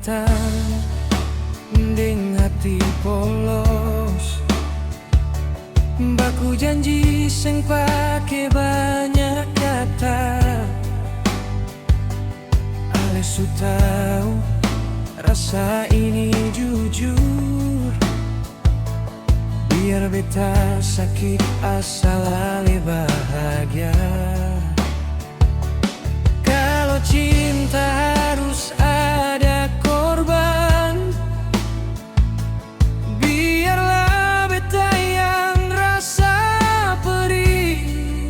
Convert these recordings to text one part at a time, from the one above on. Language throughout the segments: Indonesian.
datang ding hati polos, baku janji sing pake banyak kata. Ale su tahu rasa ini jujur, biar beta sakit asal ale bahagia. Kalau cinta harus ada korban, biarlah beta yang rasa perih.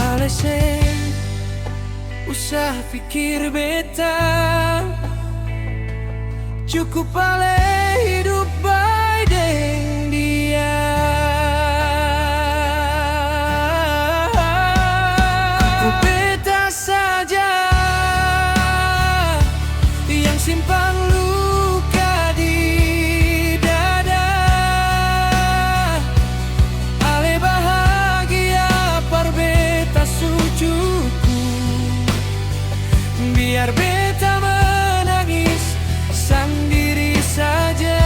Ale seng usah pikir beta, cukup ale hidup baik deng dia. Beta saja yang simpan luka di dada. Ale bahagia par beta sujuku, biar beta menangis sendiri saja.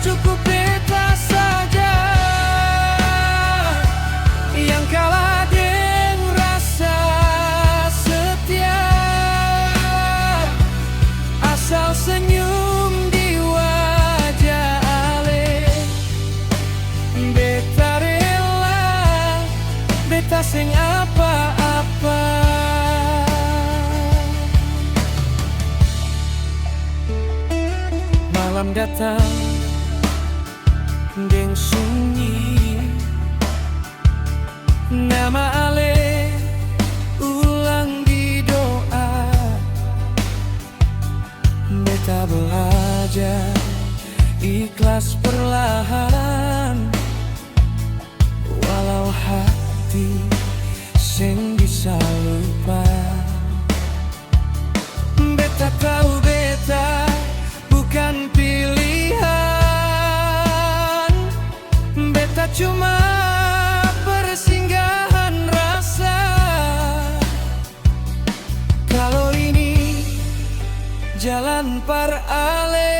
Cukup beta saja yang kalah deng rasa setia. Asal senyum di wajah ale, beta rela, beta sing apa-apa. Malam datang deng sunyi, nama ale ulang di doa. Beta belajar ikhlas perlahan, walau hati sing bisa lupa. Beta tahu beta bukan pilihan, beta cuma persinggahan rasa. Kalau ini jalan par ale,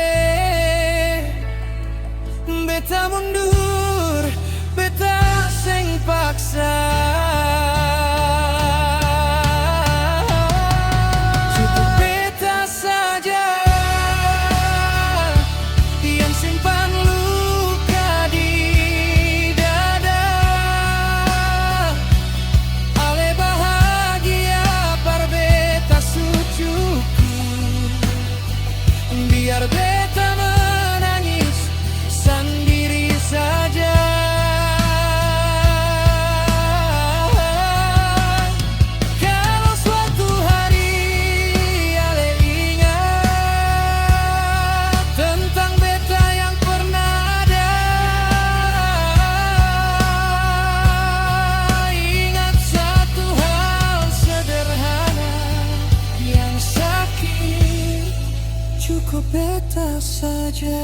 beta mundur, beta sing paksa. Cukup beta saja yang simpan luka di dada. Ale bahagia par beta sujuku, biar beta menangis sendiri saja. Kalau suatu hari ale ingat tentang beta yang pernah ada, ingat satu hal sederhana yang sakit, cukup beta saja.